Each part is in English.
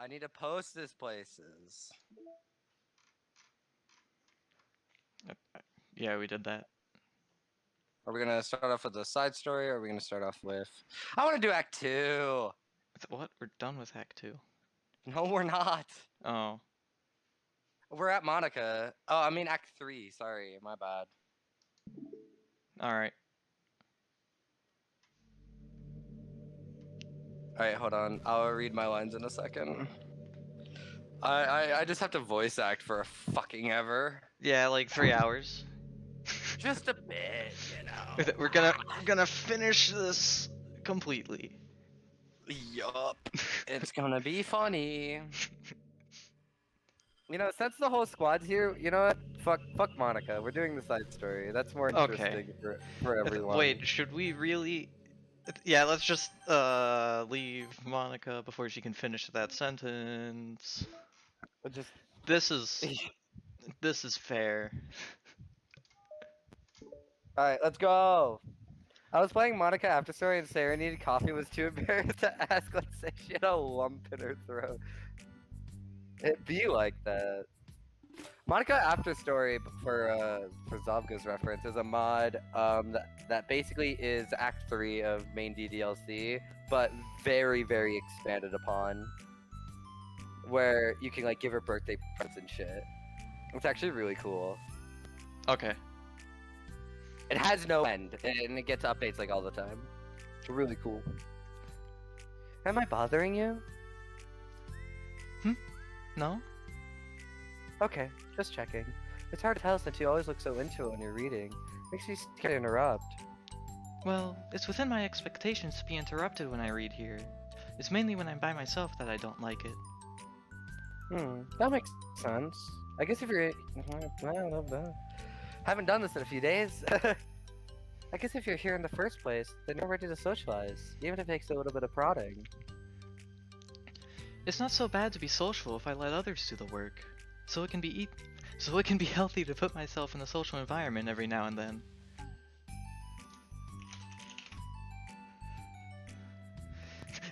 I need to post this places. Yeah, we did that. Are we gonna start off with a side story, or are we gonna start off with? I want to do Act 2. What? We're done with Hack 2. No, we're not. Oh. We're at Monica. Oh, I mean Act 3. Sorry, my bad. Alright. Alright, hold on. I'll read my lines in a second. I just have to voice act for a fucking ever. Yeah, like 3 hours. Just a bit, you know. We're gonna finish this completely. Yup. It's gonna be funny. You know, since the whole squad's here, you know what? Fuck Monica. We're doing the side story. That's more interesting for everyone. Wait, should we really? Yeah, let's just leave Monica before she can finish that sentence. We'll just This is fair. Alright, let's go. I was playing Monica After Story and Sarah needed coffee and was too embarrassed to ask. Let's say she had a lump in her throat. It'd be like that. Monica After Story, for Zovga's reference, is a mod that basically is Act 3 of main DDLC, but very, very expanded upon. Where you can like give her birthday presents and shit. It's actually really cool. Okay. It has no end, and it gets updates like all the time. Really cool. Am I bothering you? No? Okay, just checking. It's hard to tell since you always look so into it when you're reading. Makes me scared to interrupt. Well, it's within my expectations to be interrupted when I read here. It's mainly when I'm by myself that I don't like it. That makes sense. I guess if you're... Haven't done this in a few days. I guess if you're here in the first place, then you're ready to socialize, even if it takes a little bit of prodding. It's not so bad to be social if I let others do the work. So it can be healthy to put myself in a social environment every now and then.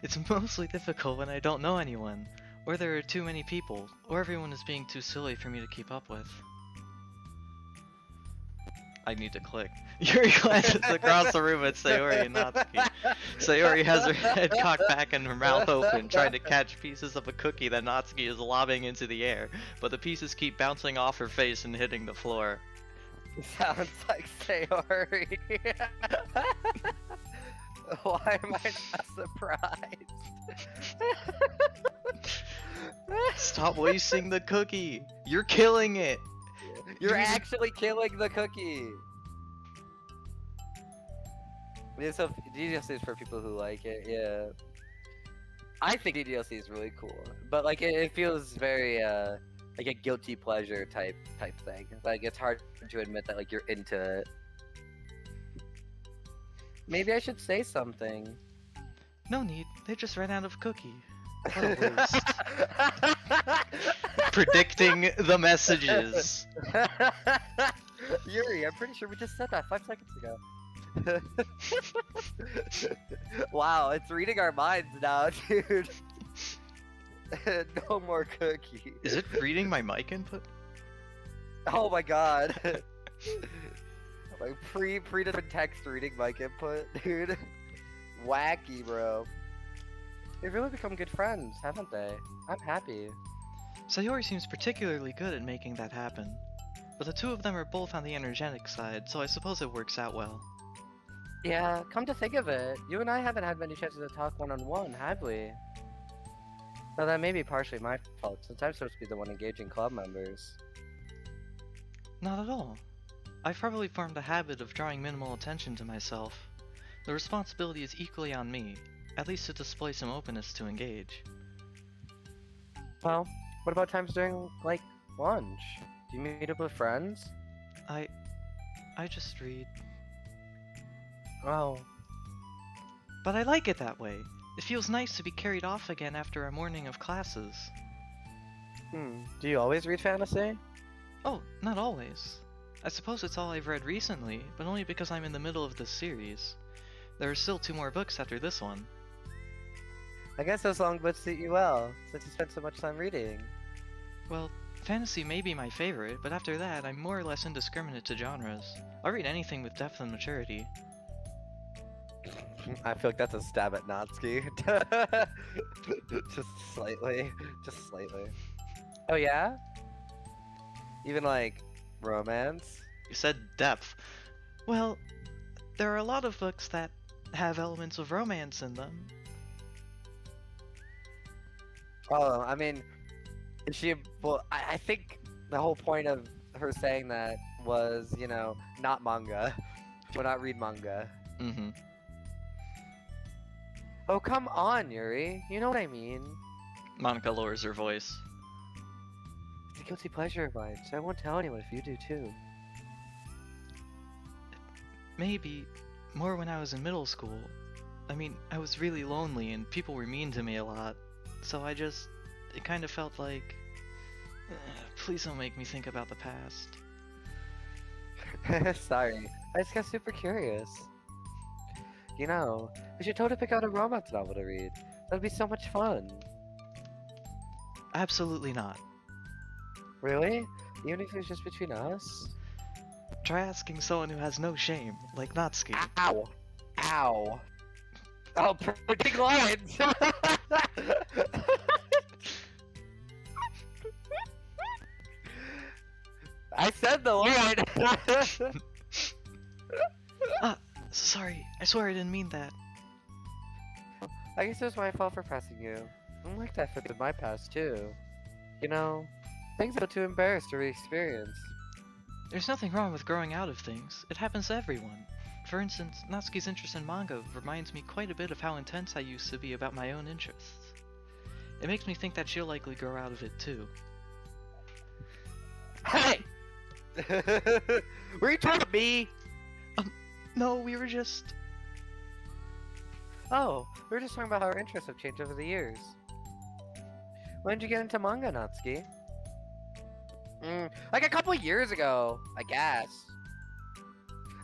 It's mostly difficult when I don't know anyone, or there are too many people, or everyone is being too silly for me to keep up with. I need to click. Yuri glances across the room at Sayori and Natsuki. Sayori has her head cocked back and her mouth open, trying to catch pieces of a cookie that Natsuki is lobbing into the air, but the pieces keep bouncing off her face and hitting the floor. Sounds like Sayori. Why am I not surprised? Stop wasting the cookie! You're killing it! You're actually killing the cookie! Yeah, so DDLC is for people who like it, yeah. I think DDLC is really cool, but like it feels very like a guilty pleasure type thing. Like it's hard to admit that like you're into it. Maybe I should say something. No need, they just ran out of cookie. What a waste. Predicting the messages. Yuri, I'm pretty sure we just said that 5 seconds ago. Wow, it's reading our minds now, dude. No more cookie. Is it reading my mic input? Oh my god. Like pre-different text reading mic input, dude. Wacky, bro. They've really become good friends, haven't they? I'm happy. Sayori seems particularly good at making that happen. But the two of them are both on the energetic side, so I suppose it works out well. Yeah, come to think of it, you and I haven't had many chances to talk one-on-one, have we? Though that may be partially my fault, since I'm supposed to be the one engaging club members. Not at all. I've probably formed a habit of drawing minimal attention to myself. The responsibility is equally on me, at least to display some openness to engage. Well, what about times during, like, lunch? Do you meet up with friends? I just read. Oh. But I like it that way. It feels nice to be carried off again after a morning of classes. Do you always read fantasy? Oh, not always. I suppose it's all I've read recently, but only because I'm in the middle of this series. There are still 2 more books after this one. I guess those long books suit you well, since you spent so much time reading. Well, fantasy may be my favorite, but after that, I'm more or less indiscriminate to genres. I'll read anything with depth and maturity. I feel like that's a stab at Natsuki. Just slightly. Just slightly. Oh yeah? Even like romance? You said depth. Well, there are a lot of books that have elements of romance in them. Oh, I mean, well, I think the whole point of her saying that was, you know, not manga. She will not read manga. Mm-hmm. Oh, come on, Yuri. You know what I mean. Monica lowers her voice. It's a guilty pleasure of mine, so I won't tell anyone if you do too. Maybe more when I was in middle school. I mean, I was really lonely and people were mean to me a lot. So it kind of felt like, please don't make me think about the past. Sorry, I just got super curious. You know, we should totally pick out a romance novel to read. That'd be so much fun. Absolutely not. Really? Even if it's just between us? Try asking someone who has no shame, like Natsuki. Ow! Ow! Oh, perfect lines! I said the word! Sorry, I swear I didn't mean that. I guess it was my fault for pressing you. I'm like that with my past too. You know, things I feel too embarrassed to re-experience. There's nothing wrong with growing out of things. It happens to everyone. For instance, Natsuki's interest in manga reminds me quite a bit of how intense I used to be about my own interests. It makes me think that she'll likely grow out of it too. Hey! Were you talking to me? No, we were just... Oh, we were just talking about how our interests have changed over the years. When did you get into manga, Natsuki? Like a couple years ago, I guess.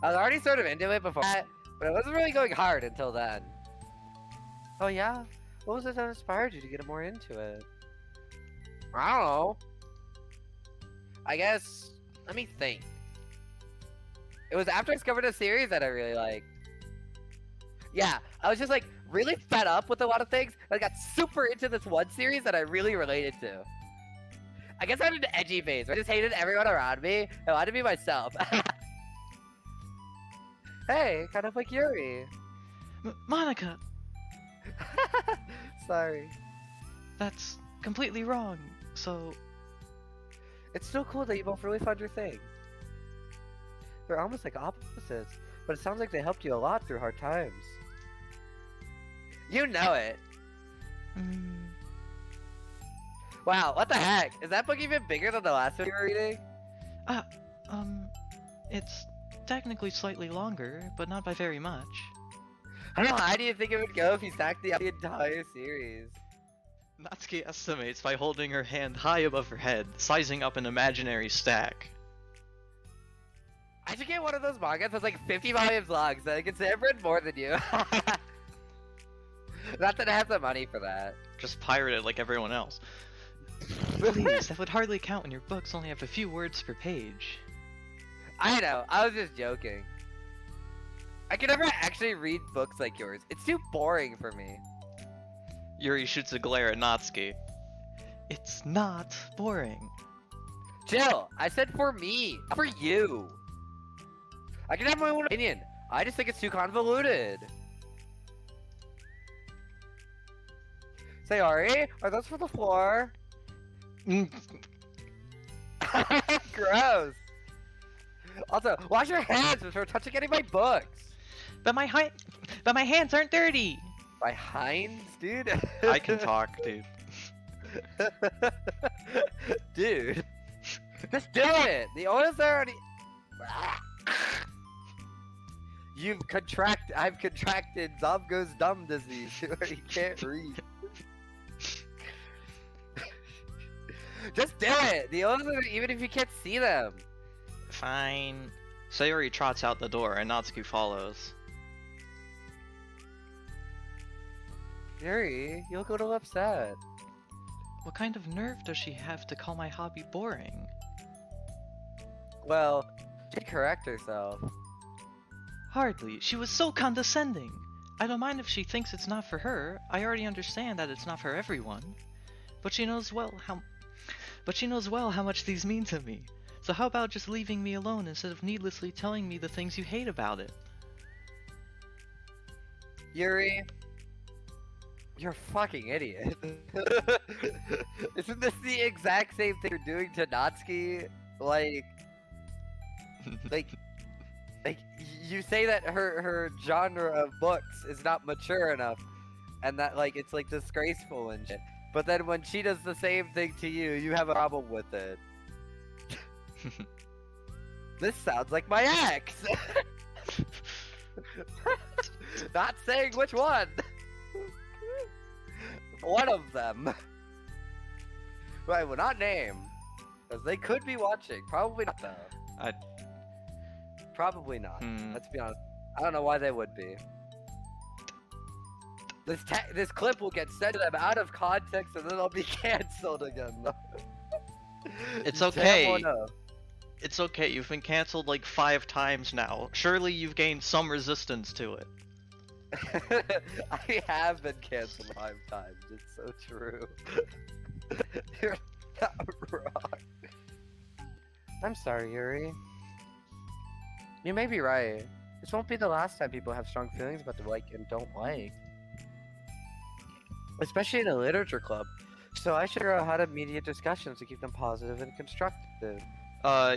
I was already sort of into it before that, but I wasn't really going hard until then. Oh yeah? What was it that inspired you to get more into it? I don't know. I guess, let me think. It was after I discovered a series that I really liked. Yeah, I was just like really fed up with a lot of things. I got super into this one series that I really related to. I guess I had an edgy phase where I just hated everyone around me. I wanted to be myself. Hey, kind of like Yuri. Monica! Sorry. That's completely wrong, so... It's still cool that you both really found your thing. They're almost like opposites, but it sounds like they helped you a lot through hard times. You know it. Wow, what the heck? Is that book even bigger than the last one you were reading? It's technically slightly longer, but not by very much. I don't know, how do you think it would go if you stacked the entire series? Natsuki estimates by holding her hand high above her head, sizing up an imaginary stack. I should get one of those mangas that's like 50 volumes long, so I can say I've read more than you. Not that I have the money for that. Just pirate it like everyone else. Please, that would hardly count when your books only have a few words per page. I know, I was just joking. I can never actually read books like yours. It's too boring for me. Yuri shoots a glare at Natsuki. It's not boring. Chill, I said for me, not for you. I can have my own opinion. I just think it's too convoluted. Sayori, are those for the floor? Gross. Also, wash your hands before touching any of my books. But my hands aren't dirty. My hinds, dude. I can talk, dude. Dude, just do it. The oil's already. I've contracted Zob goes dumb disease where you can't read. Just do it. The oils are, even if you can't see them. Fine. Sayori trots out the door and Natsuki follows. Yuri, you look a little upset. What kind of nerve does she have to call my hobby boring? Well, she correct herself. Hardly. She was so condescending. I don't mind if she thinks it's not for her. I already understand that it's not for everyone. But she knows well how much these mean to me. So how about just leaving me alone instead of needlessly telling me the things you hate about it? Yuri, you're a fucking idiot. Isn't this the exact same thing you're doing to Natsuki? Like, like you say that her genre of books is not mature enough, and that like it's like disgraceful and shit. But then when she does the same thing to you, you have a problem with it. This sounds like my ex. Not saying which one. One of them. But I will not name, because they could be watching. Probably not though. Probably not. Let's be honest. I don't know why they would be. This clip will get sent to them out of context, and then I'll be canceled again. It's Damn okay. well no. It's okay. You've been canceled like 5 times now. Surely you've gained some resistance to it. I have been canceled 5 times. It's so true. You're not wrong. I'm sorry, Yuri. You may be right. This won't be the last time people have strong feelings about the like and don't like. Especially in a literature club. So I should figure out how to mediate discussions to keep them positive and constructive.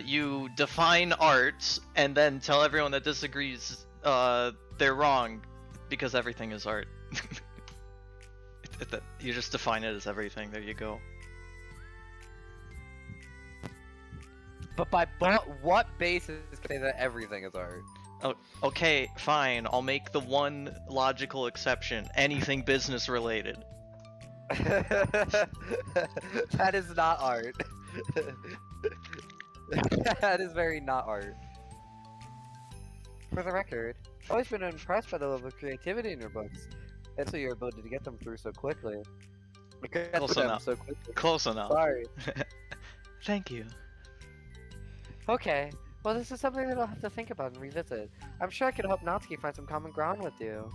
You define art and then tell everyone that disagrees they're wrong because everything is art. You just define it as everything. There you go. But by what basis can I say that everything is art? Oh, okay, fine. I'll make the one logical exception. Anything business related. That is not art. That is very not art. For the record, I've always been impressed by the level of creativity in your books, and also your ability to get them through so quickly. Close enough. So quickly. Close enough. Sorry. Thank you. Okay. Well, this is something that I'll have to think about and revisit. I'm sure I could help Natsuki find some common ground with you.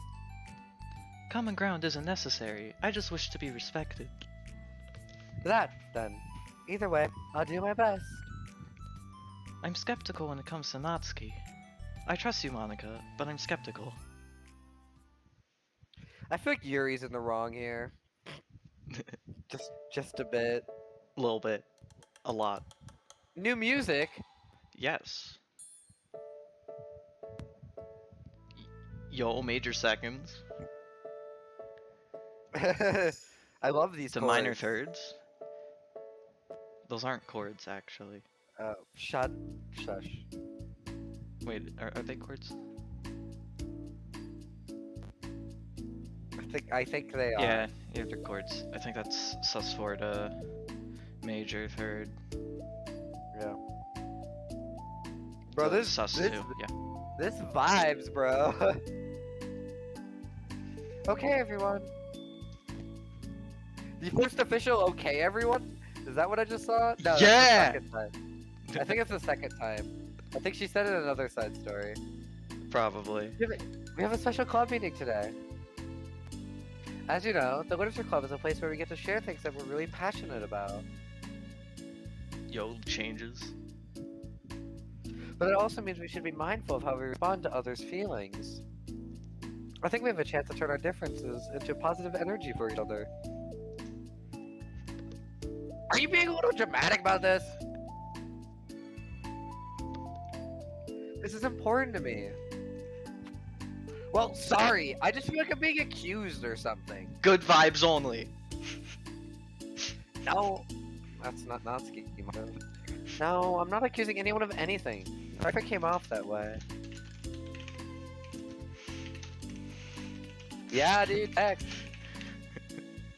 Common ground isn't necessary. I just wish to be respected. That, then. Either way, I'll do my best. I'm skeptical when it comes to Natsuki. I trust you, Monica, but I'm skeptical. I feel like Yuri's in the wrong here. just a bit. A little bit. A lot. New music? Yes. Yo, major seconds. I love these To chords. minor thirds. Those aren't chords, actually. Shush. Wait, are they chords? I think they are. Yeah, they're chords. I think that's sus4 to major third. Yeah. Bro, this sus2, yeah. This vibes, bro. Okay, everyone. The first official okay, everyone? Is that what I just saw? No, Yeah! that's the second time. I think it's the second time. I think she said it in another side story. Probably. We have a special club meeting today. As you know, the Literature Club is a place where we get to share things that we're really passionate about. Yo, changes. But it also means we should be mindful of how we respond to others' feelings. I think we have a chance to turn our differences into positive energy for each other. Are you being a little dramatic about this? This is important to me. Well, sorry. I just feel like I'm being accused or something. Good vibes only. No. That's not Natsuki. No, I'm not accusing anyone of anything. Sorry if I came off that way. Yeah, dude, heck.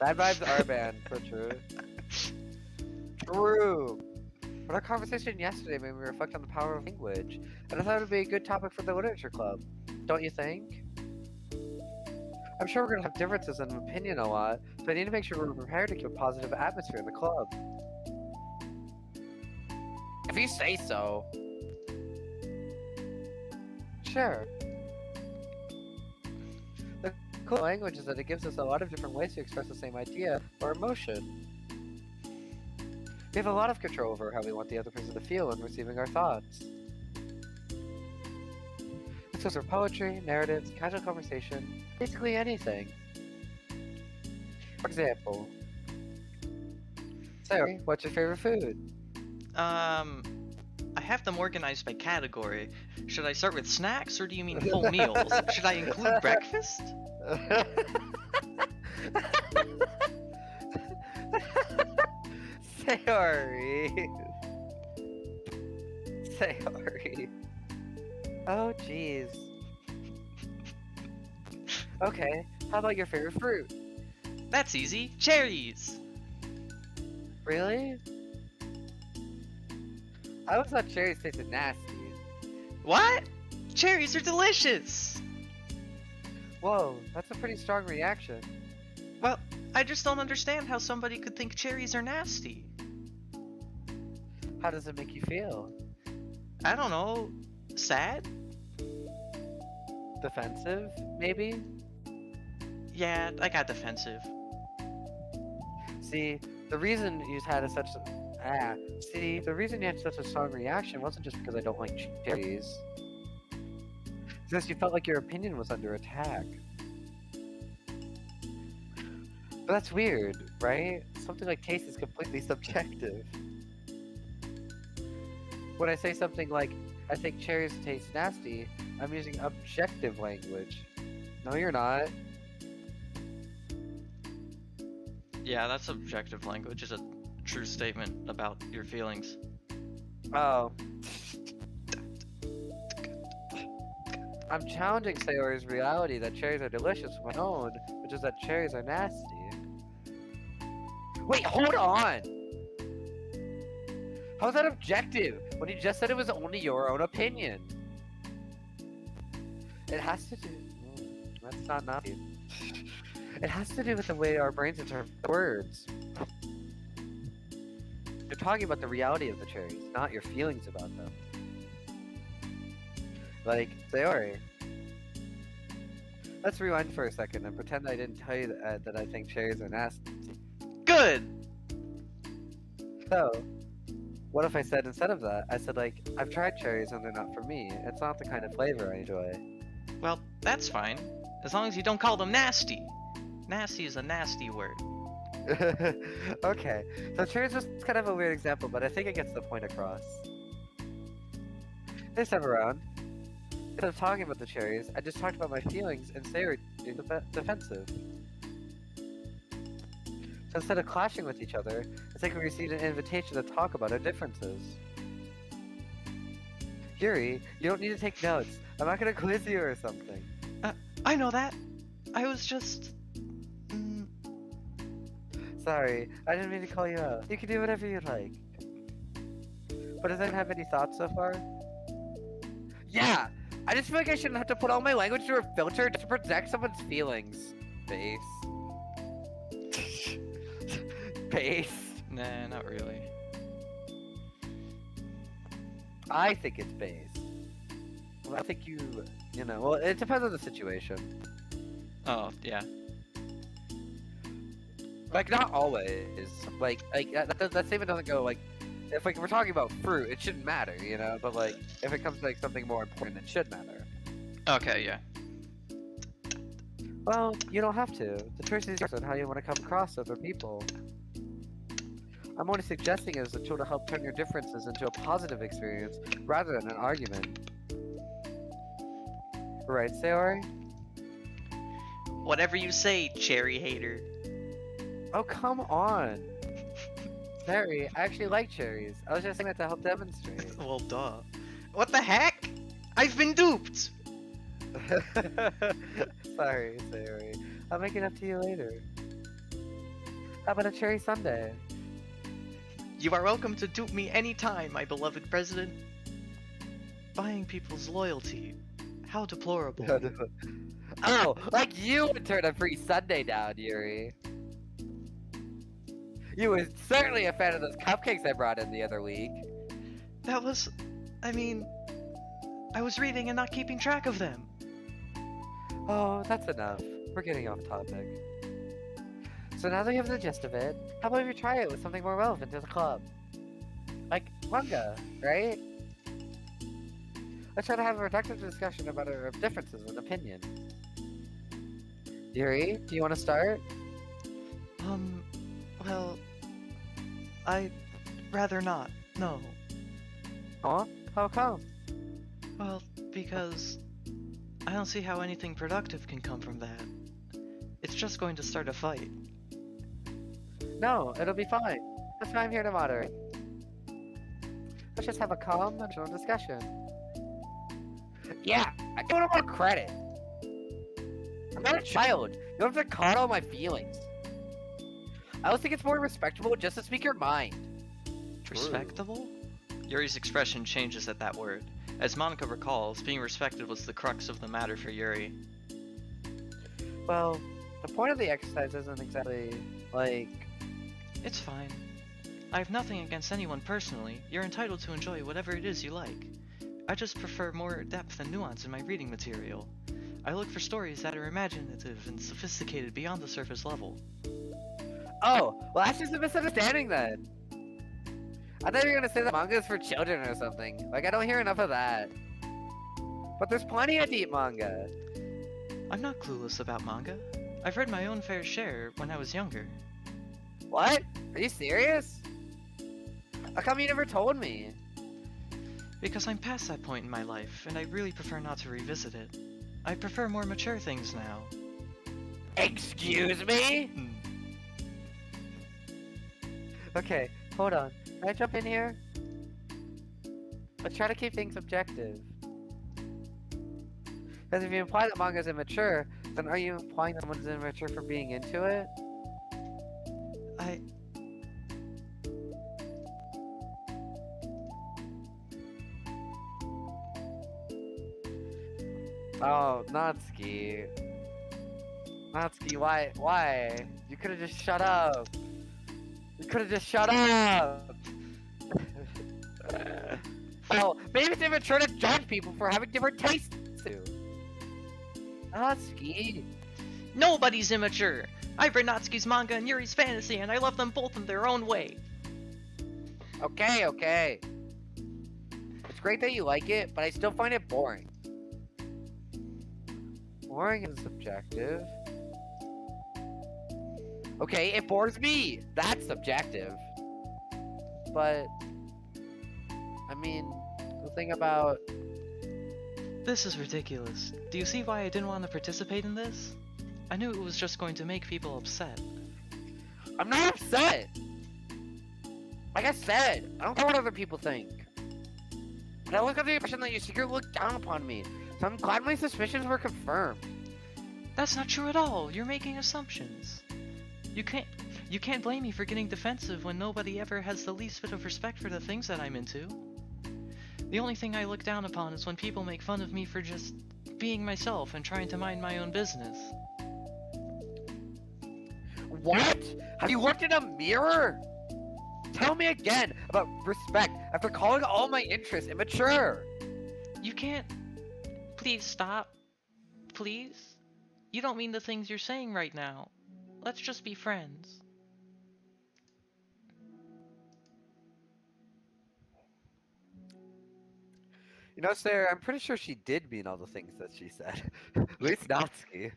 Bad vibes are banned, for true. True. But our conversation yesterday made me reflect on the power of language, and I thought it would be a good topic for the literature club. Don't you think? I'm sure we're gonna have differences in opinion a lot, so I need to make sure we're prepared to keep a positive atmosphere in the club. If you say so. Sure. The cool language is that it gives us a lot of different ways to express the same idea or emotion. We have a lot of control over how we want the other person to feel when receiving our thoughts. This goes for poetry, narratives, casual conversation, basically anything. For example, Sarah, what's your favorite food? I have them organized by category. Should I start with snacks or do you mean full meals? Should I include breakfast? Sayori. Sayori. Oh, jeez. Okay, how about your favorite fruit? That's easy. Cherries. Really? I always thought cherries tasted nasty. What? Cherries are delicious. Whoa, that's a pretty strong reaction. Well, I just don't understand how somebody could think cherries are nasty. How does it make you feel? I don't know. Sad? Defensive, maybe? Yeah, I got defensive. See, the reason you had the reason you had such a strong reaction wasn't just because I don't like cherries. It's because you felt like your opinion was under attack. But that's weird, right? Something like taste is completely subjective. When I say something like, I think cherries taste nasty, I'm using objective language. No, you're not. Yeah, that's objective language. It's a true statement about your feelings. Oh. I'm challenging Sayori's reality that cherries are delicious with my own, which is that cherries are nasty. Wait, hold on! How's that objective when you just said it was only your own opinion? It has to do... that's not nasty. It has to do with the way our brains interpret words. You're talking about the reality of the cherries, not your feelings about them. Like, Sayori. Let's rewind for a second and pretend I didn't tell you that I think cherries are nasty. Good! So, what if I said instead of that, I said like, I've tried cherries and they're not for me. It's not the kind of flavor I enjoy. Well, that's fine. As long as you don't call them nasty. Nasty is a nasty word. Okay, so cherries was kind of a weird example, but I think it gets the point across. This time around, instead of talking about the cherries, I just talked about my feelings and Sayori being defensive. So instead of clashing with each other, it's like we received an invitation to talk about our differences. Yuri, you don't need to take notes. I'm not gonna quiz you or something. I know that. I was just... Sorry, I didn't mean to call you out. You can do whatever you like. But does anyone have any thoughts so far? Yeah! I just feel like I shouldn't have to put all my language through a filter just to protect someone's feelings. Base. Base. Nah, not really. I think it's base. Well, I think you know, well, it depends on the situation. Oh, yeah. Like, not always. Like that statement doesn't go, like, if, like, we're talking about fruit, it shouldn't matter, you know? But, like, if it comes to, like, something more important, it should matter. Okay, yeah. Well, you don't have to. The choice is yours on how you want to come across to other people. I'm only suggesting it as a tool to help turn your differences into a positive experience, rather than an argument. Right, Sayori? Whatever you say, cherry hater. Oh, come on! Sayori, I actually like cherries. I was just saying that to help demonstrate. Well, duh. What the heck? I've been duped! Sorry, Sayori. I'll make it up to you later. How about a cherry sundae? You are welcome to dupe me anytime, my beloved president. Buying people's loyalty. How deplorable. Oh, like you would turn a free Sunday down, Yuri. You were certainly a fan of those cupcakes I brought in the other week. That was, I mean, I was reading and not keeping track of them. Oh, that's enough. We're getting off topic. So now that we have the gist of it, how about we try it with something more relevant to the club? Like manga, right? Let's try to have a productive discussion about our differences in opinion. Yuri, do you want to start? Well, I'd rather not, no. Huh? How come? Well, because I don't see how anything productive can come from that. It's just going to start a fight. No, it'll be fine. That's why I'm here to moderate. Let's just have a calm and chill discussion. Yeah, I don't want credit. I'm not a child. You don't have to coddle my feelings. I always think it's more respectable just to speak your mind. Respectable? Yuri's expression changes at that word. As Monica recalls, being respected was the crux of the matter for Yuri. Well, the point of the exercise isn't exactly, like... It's fine. I have nothing against anyone personally. You're entitled to enjoy whatever it is you like. I just prefer more depth and nuance in my reading material. I look for stories that are imaginative and sophisticated beyond the surface level. Oh, well that's just a misunderstanding then. I thought you were gonna say that manga is for children or something. Like, I don't hear enough of that. But there's plenty of deep manga. I'm not clueless about manga. I've read my own fair share when I was younger. What? Are you serious? How come you never told me? Because I'm past that point in my life, and I really prefer not to revisit it. I prefer more mature things now. Excuse me? Okay, hold on. Can I jump in here? Let's try to keep things objective. Because if you imply that manga is immature, then are you implying that someone's immature for being into it? Oh, Natsuki. Natsuki, why? You could've just shut up. You could've just shut up! Oh, maybe it's immature to judge people for having different tastes too. Natsuki. Nobody's immature! I've read Natsuki's manga and Yuri's fantasy, and I love them both in their own way. Okay. It's great that you like it, but I still find it boring. Boring is subjective. Okay, it bores me. That's subjective. But, I mean, the thing about... This is ridiculous. Do you see why I didn't want to participate in this? I knew it was just going to make people upset. I'm not upset! Like I said, I don't care what other people think. But I always got the impression that you secretly looked down upon me, so I'm glad my suspicions were confirmed. That's not true at all. You're making assumptions. You can't blame me for getting defensive when nobody ever has the least bit of respect for the things that I'm into. The only thing I look down upon is when people make fun of me for just being myself and trying to mind my own business. What? Have you looked in a mirror? Tell me again about respect after calling all my interests immature. You can't... Please stop. Please? You don't mean the things you're saying right now. Let's just be friends. You know, Sarah, I'm pretty sure she did mean all the things that she said. At least Natsuki.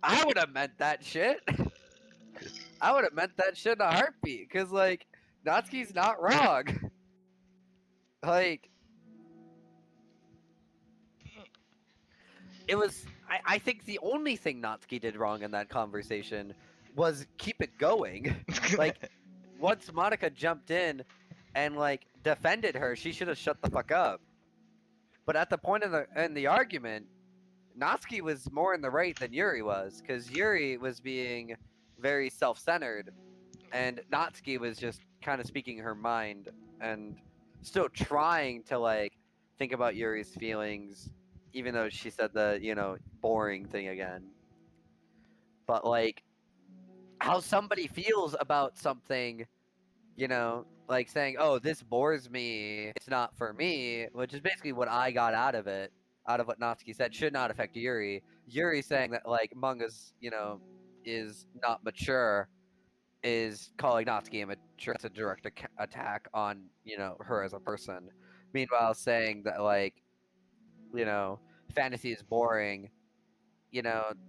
I would have meant that shit. I would have meant that shit in a heartbeat. Because, like, Natsuki's not wrong. Like, it was... I think the only thing Natsuki did wrong in that conversation was keep it going. Like, once Monica jumped in and, like, defended her, she should have shut the fuck up. But at the point in the argument, Natsuki was more in the right than Yuri was, because Yuri was being very self-centered, and Natsuki was just kind of speaking her mind and still trying to, like, think about Yuri's feelings, even though she said the, boring thing again. But like how somebody feels about something, like saying, "Oh, this bores me. It's not for me," which is basically what I got out of it, out of what Natsuki said, should not affect Yuri. Yuri saying that like manga's, is not mature is calling Natsuki immature. It's a direct attack on, her as a person. Meanwhile, saying that like, you know, fantasy is boring,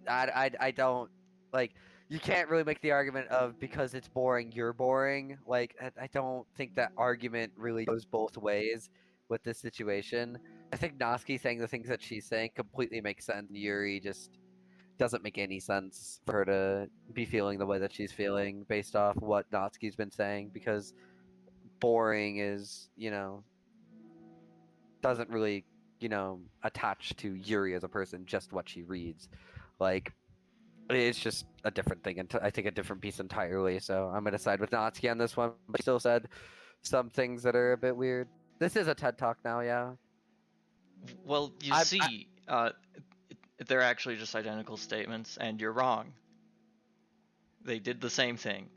I don't like. You can't really make the argument of because it's boring, you're boring. Like, I don't think that argument really goes both ways with this situation. I think Natsuki saying the things that she's saying completely makes sense. Yuri just doesn't make any sense for her to be feeling the way that she's feeling based off what Natsuki's been saying, because boring is, doesn't really, attach to Yuri as a person, just what she reads. Like, it's just a different thing, and I think a different piece entirely. So I'm gonna side with Natsuki on this one, but he still said some things that are a bit weird. This is a TED Talk now, yeah. Well, you see, they're actually just identical statements, and you're wrong. They did the same thing.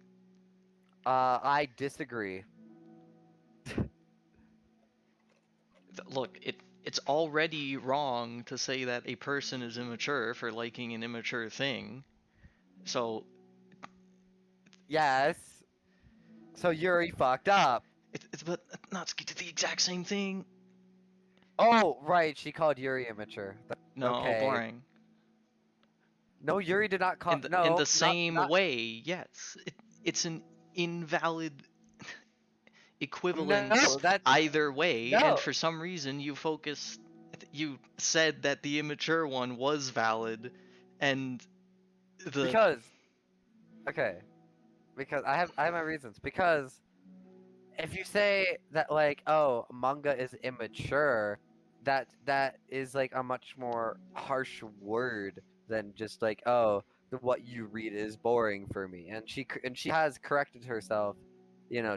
I disagree. Look, it's already wrong to say that a person is immature for liking an immature thing. So Yes. So Yuri fucked up. but Natsuki did the exact same thing. Oh, right. She called Yuri immature. No, Okay. boring. No, Yuri did not call. In No, the same not. way, yes. It's an invalid equivalence No, that's either way, and no. for some reason you said that the immature one was valid, and the Because okay, because I have my reasons. Because if you say that like, oh, manga is immature, that is like a much more harsh word than just like, oh, what you read is boring for me. And she has corrected herself,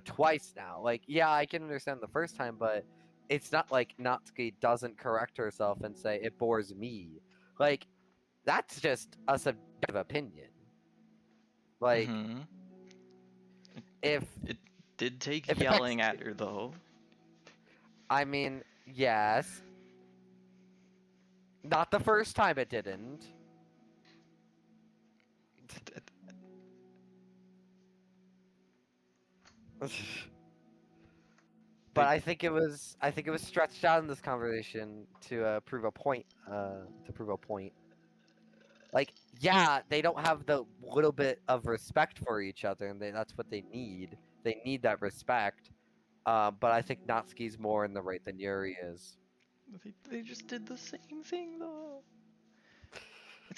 twice now. Like, yeah, I can understand the first time, but it's not like Natsuki doesn't correct herself and say it bores me. Like, that's just a subjective opinion. Like, Mhm. if It did take if it affects, yelling at her though. I mean, yes, not the first time it didn't. But They I think it was stretched out in this conversation to prove a point. To prove a point. Like, yeah, they don't have the little bit of respect for each other, and that's what they need. They need that respect. But I think Natsuki's more in the right than Yuri is. they just did the same thing though.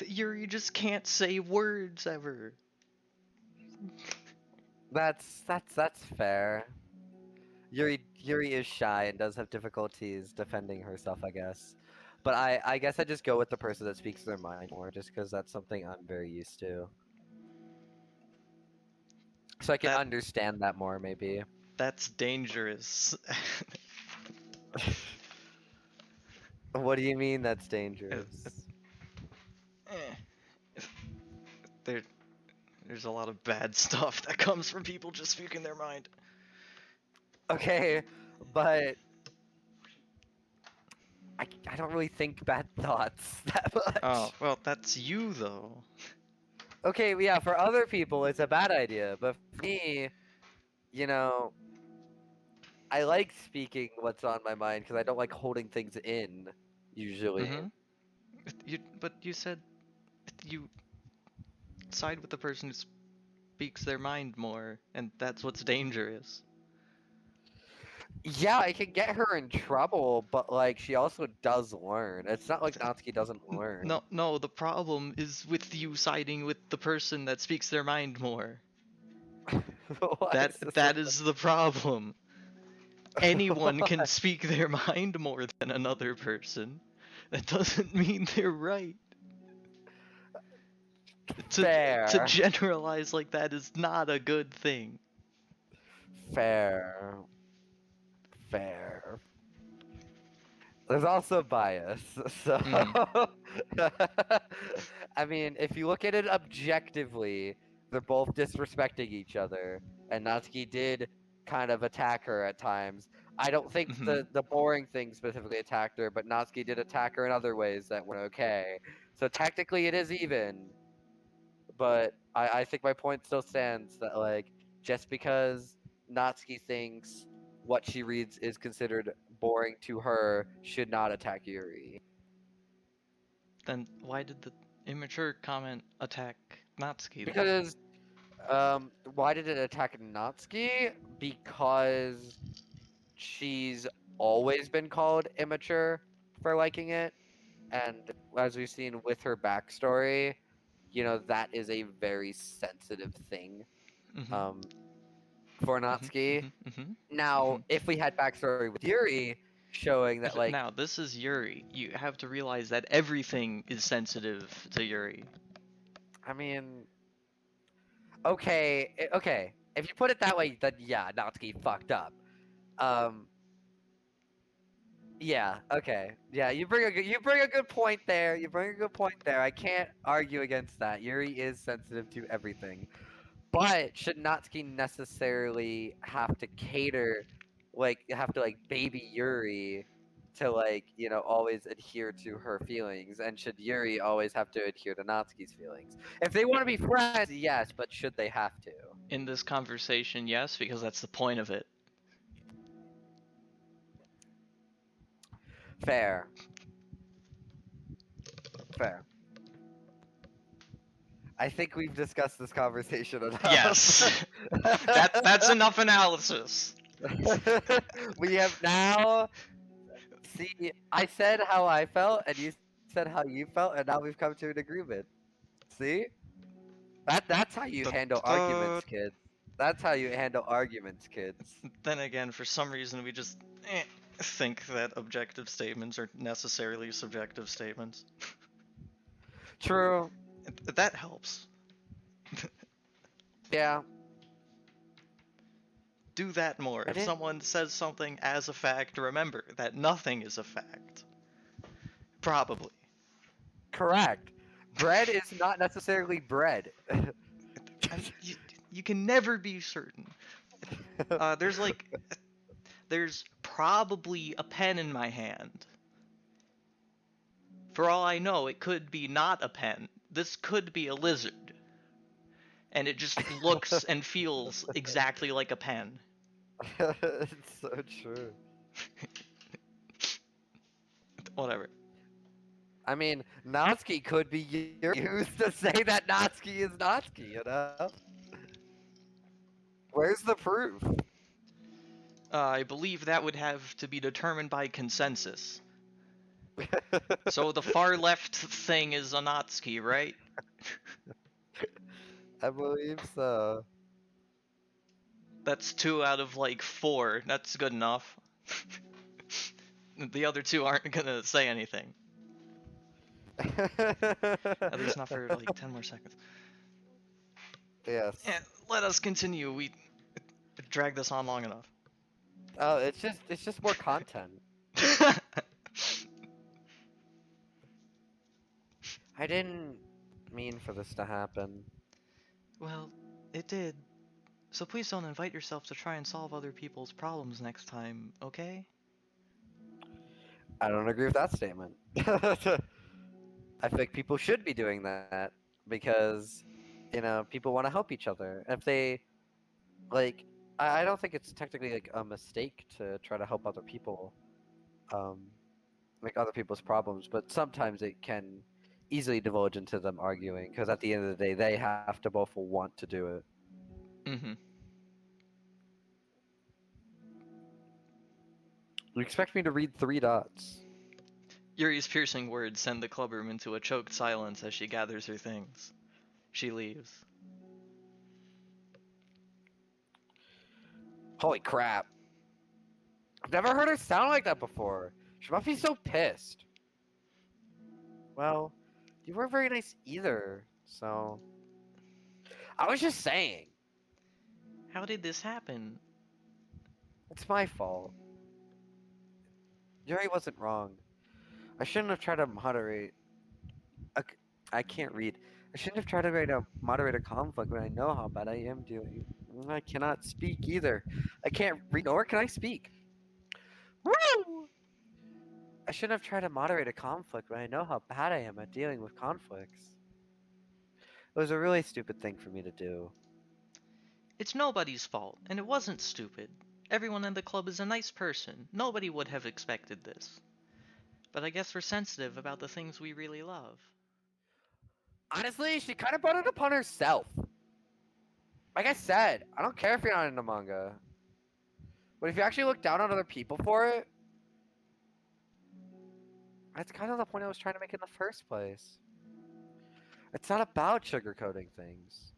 Yuri just can't say words ever. That's fair. Yuri is shy and does have difficulties defending herself, I guess. But I guess I just go with the person that speaks their mind more, just because that's something I'm very used to. So I can That understand that more, maybe. that's dangerous. What do you mean that's Uh, dangerous? eh. there there's a lot of bad stuff that comes from people just speaking their mind. Okay, but I don't really think bad thoughts that Oh, much. well, that's you though. Okay, yeah, for other people it's a bad idea, but for me, you know, I like speaking what's on my mind because I don't like holding things in, usually. Mhm. But you said you side with the person who speaks their mind more, and that's what's dangerous. Yeah, I can get her in trouble, but like she also does learn. It's not like Natsuki doesn't learn. No, the problem is with you siding with the person that speaks their mind more. Why is this That is the problem. Anyone can Why? speak their mind more than another person. That doesn't mean they're right. To Fair. generalize like that is not a good thing. Fair. Fair. There's also bias. So, Mhm. I mean, if you look at it objectively, they're both disrespecting each other, and Natsuki did kind of attack her at times. I don't think Mhm. the boring thing specifically attacked her, but Natsuki did attack her in other ways that weren't okay. So technically, it is even. But I think my point still stands that like just because Natsuki thinks what she reads is considered boring to her should not attack Yuri. Then why did the immature comment attack Natsuki then? Because why did it attack Natsuki? Because she's always been called immature for liking it, and as we've seen with her backstory, that is a very sensitive thing Mhm. um for Mhm. Natsuki. Mhm. Mhm. Now, Mhm. if we had backstory with Yuri showing that, like, Now, this is Yuri. You have to realize that everything is sensitive to Yuri. I mean, okay, if you put it that way, then yeah, Natsuki fucked up. Um, yeah, okay, yeah, you bring a good point there. You bring a good point there. I can't argue against that. Yuri is sensitive to everything. But should Natsuki necessarily have to cater, like have to like baby Yuri to like always adhere to her feelings, and should Yuri always have to adhere to Natsuki's feelings? If they want to be friends, yes, but should they have to? In this conversation, yes, because that's the point of it. Fair, fair. I think we've discussed this conversation enough. Yes. That's enough analysis. We have now. See, I said how I felt, and you said how you felt, and now we've come to an agreement. See? That's how you handle Da-da-da. arguments, kids. That's how you handle arguments, kids. Then again, for some reason, we just think that objective statements are necessarily subjective statements. True. That helps. Yeah. Do that more. I If didn't. someone says something as a fact, remember that nothing is a fact. Probably. Correct. Bread is not necessarily bread. I mean, you can never be certain. There's like, there's probably a pen in my hand. For all I know, it could be not a pen. This could be a lizard. And it just looks and feels exactly like a pen. It's so true. Whatever. I mean, Natsuki could be used to say that Natsuki is Natsuki. Where's the proof? I believe that would have to be determined by consensus. So the far left thing is a Natsuki, right? I believe so. That's 2 out of like 4. That's good enough. The other 2 aren't gonna say anything. At least not for like 10 more seconds. Yes. And let us continue. We dragged this on long enough. Oh, it's just more content. I didn't mean for this to happen. Well, it did. So please don't invite yourself to try and solve other people's problems next time, okay? I don't agree with that statement. I think people should be doing that because, people want to help each other. If they like, I don't think it's technically like a mistake to try to help other people, um, like other people's problems, but sometimes it can easily divulge into them arguing because at the end of the day, they have to both want to do it. Mm-hmm. You expect me to read three dots? Yuri's piercing words send the clubroom into a choked silence as she gathers her things. She leaves. Holy crap! I've never heard her sound like that before. She must be so pissed. Well, you weren't very nice either, so I was just saying. How did this happen? It's my fault. Yuri wasn't wrong. I shouldn't have tried to moderate. A c- I can't read. I shouldn't have tried to moderate a conflict when I know how bad I am doing. I cannot speak either. I can't read, nor can I speak. Woo! I shouldn't have tried to moderate a conflict when I know how bad I am at dealing with conflicts. It was a really stupid thing for me to do. It's nobody's fault, and it wasn't stupid. Everyone in the club is a nice person. Nobody would have expected this. But I guess we're sensitive about the things we really love. Honestly, she kind of brought it upon herself. Like I said, I don't care if you're not into manga. But if you actually look down on other people for it, that's kind of the point I was trying to make in the first place. It's not about sugarcoating things.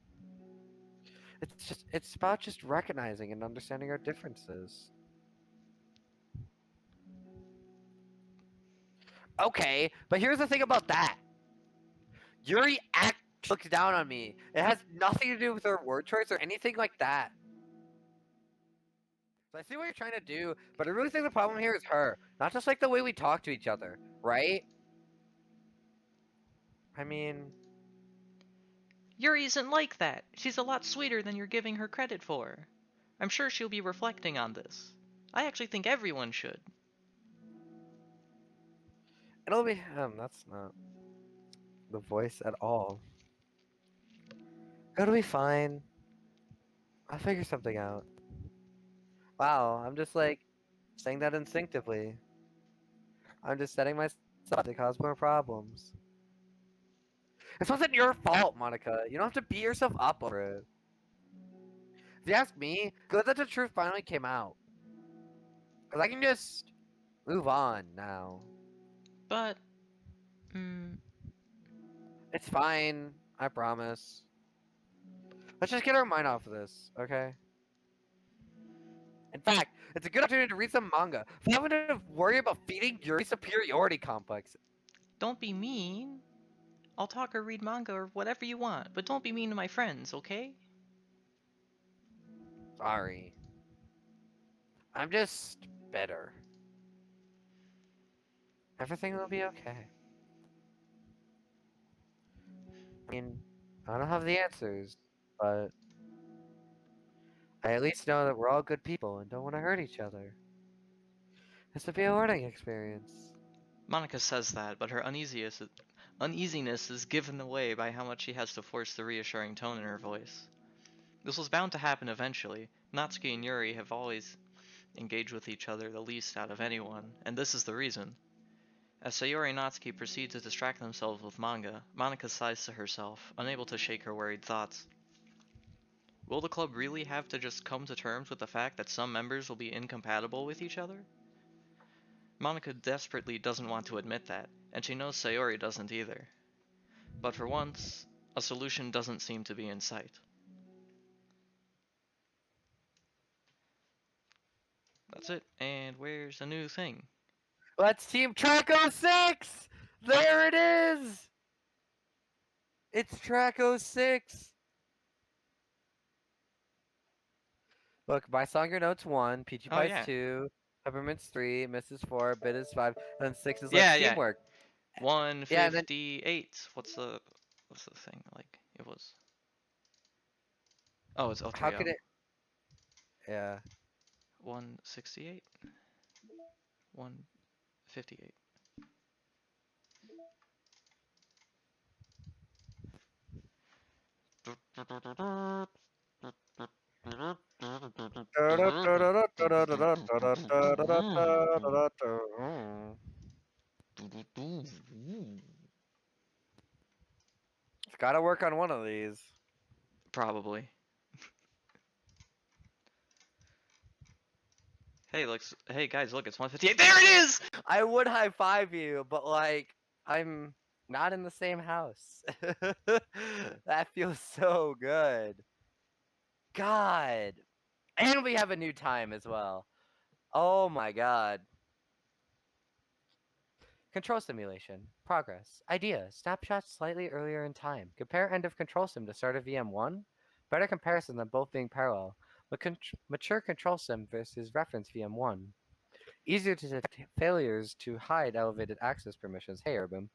It's about just recognizing and understanding our differences. Okay, but here's the thing about that. Yuri act looks down on me. It has nothing to do with her word choice or anything like that. So I see what you're trying to do, but I really think the problem here is her, not just like the way we talk to each other, right? I mean, Yuri isn't like that. She's a lot sweeter than you're giving her credit for. I'm sure she'll be reflecting on this. I actually think everyone should. it'll be that's not the voice at all. It'll be fine. I'll figure something out. Wow, I'm just like saying that instinctively. I'm just setting myself up to cause more problems. This wasn't your fault, Monica. You don't have to beat yourself up over it. If you ask me, good that the truth finally came out. Because I can just move on now. But, mm, It's fine. I promise. Let's just get our mind off of this, okay? In fact, it's a good opportunity to read some manga without having to worry about feeding your superiority complex. don't be mean. I'll talk or read manga or whatever you want, but don't be mean to my friends, okay? Sorry. I'm just bitter. Everything will be okay. I mean, I don't have the answers, but I at least know that we're all good people and don't want to hurt each other. This will be a learning experience. Monica says that, but her uneasiness is given away by how much she has to force the reassuring tone in her voice. This was bound to happen eventually. Natsuki and Yuri have always engaged with each other the least out of anyone, and this is the reason. As Sayori and Natsuki proceed to distract themselves with manga, Monica sighs to herself, unable to shake her worried thoughts. Will the club really have to just come to terms with the fact that some members will be incompatible with each other? Monica desperately doesn't want to admit that, and she knows Sayori doesn't either. But for once, a solution doesn't seem to be in sight. That's it, and where's the new thing? Let's Team Track 06! There it is! It's Track 06! Look, my song your notes 1, Peachy Oh Pie's yeah. 2, Peppermint's 3, Mrs. 4, Bit is 5, and 6 is Let's Yeah, yeah. Teamwork. Yeah, and then 158. What's the thing? Like it was. Oh, it's how okay. could it... Yeah. 168. 158. It's gotta work on one of these. Probably. Hey guys, look, it's 158. There it is! I would high five you, but like, I'm not in the same house. That feels so good. God. And we have a new time as well. Oh my god. Control simulation. Progress. Idea. Snapshot slightly earlier in time. Compare end of control sim to start of VM1. Better comparison than both being parallel. Mature control sim versus reference VM1. Easier to detect failures to hide elevated access permissions. Hey, Urban.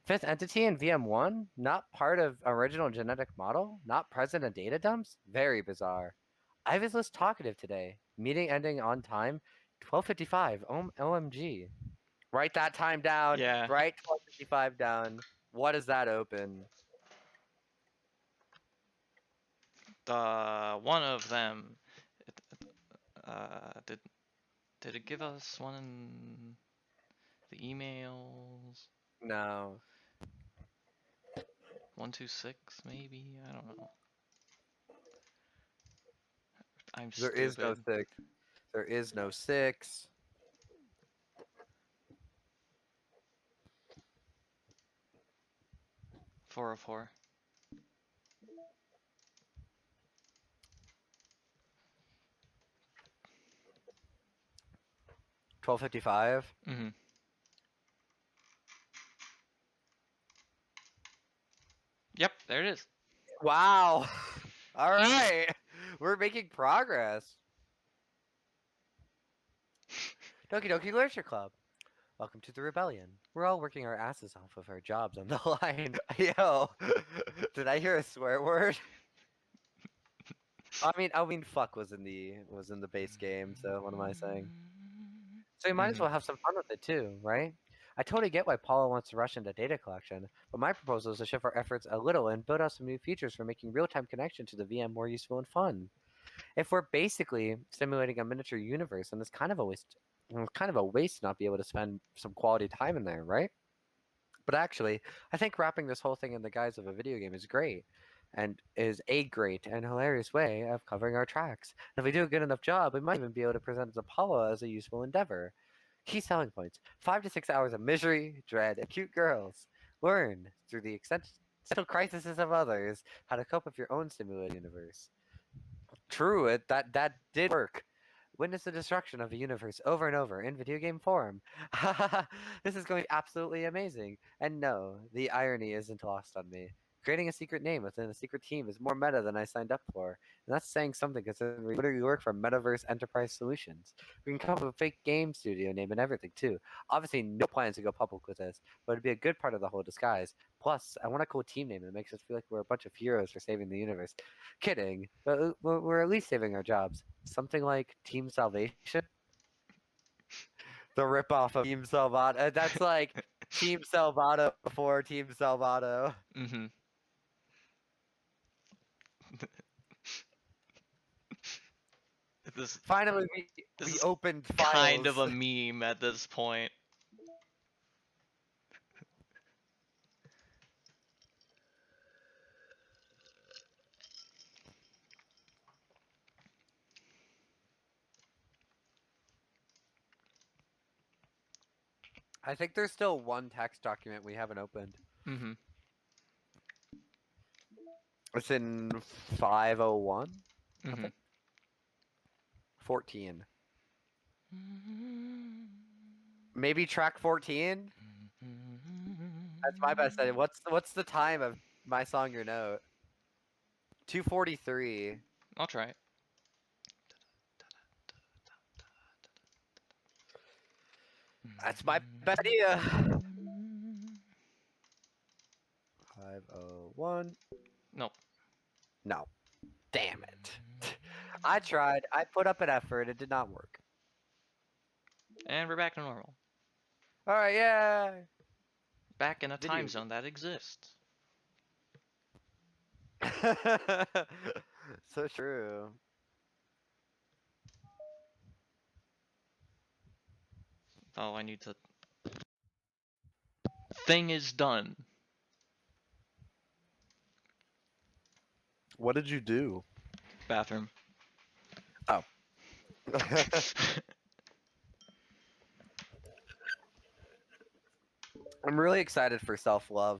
Fifth entity in VM1? Not part of original genetic model? Not present in data dumps? Very bizarre. I was less talkative today. Meeting ending on time. 12:55. OMG. Write that time down. Yeah. Write 12:55 down. What is that open? One of them. Did it give us one in the emails? No. 126 maybe? I don't know. I'm There is no stupid. 6. There is no 6. 404. 12:55. Mm-hmm. Yep, there it is. Wow. All right. We're making progress. Doki Doki Literature Club. Welcome to the rebellion. We're all working our asses off with our jobs on the line. Yo, did I hear a swear word? I mean, fuck was in the base game. So what am I saying? So you might as Mm-hmm. well have some fun with it too, right? I totally get why Paula wants to rush into data collection, but my proposal is to shift our efforts a little and build out some new features for making real-time connection to the VM more useful and fun. If we're basically simulating a miniature universe, then it's kind of a waste. It's kind of a waste to not be able to spend some quality time in there, right? But actually, I think wrapping this whole thing in the guise of a video game is great, and is a great and hilarious way of covering our tracks. And if we do a good enough job, we might even be able to present Apollo as a useful endeavor. Key selling points: 5 to 6 hours of misery, dread, and cute girls. Learn through the existential crises of others how to cope with your own simulated universe. True, that did work. Witness the destruction of a universe over and over in video game form. This is going to be absolutely amazing. And no, the irony isn't lost on me. Creating a secret name within a secret team is more meta than I signed up for. And that's saying something considering we literally work for Metaverse Enterprise Solutions. We can come up with a fake game studio name and everything too. Obviously, no plans to go public with this, but it'd be a good part of the whole disguise. Plus, I want a cool team name that makes us feel like we're a bunch of heroes for saving the universe. Kidding, but we're at least saving our jobs. Something like Team Salvation, the ripoff of Team Salvato. That's like Team Salvato before Team Salvato. Mm-hmm. This Finally, this we is opened kind files. of a meme at this point. I think there's still one text document we haven't opened. Mm-hmm. It's in 501, I Mm-hmm. think. 14. Maybe track 14? That's my best idea. What's the time of my song your note? 2:43. I'll try it. That's my best idea. 501. Nope. No. Damn it. I tried. I put up an effort. It did not work. And we're back to normal. All right, yeah. Back in a Video time zone that exists. So true. Oh, I need to. Thing is done. What did you do? Bathroom. Oh. I'm really excited for self-love.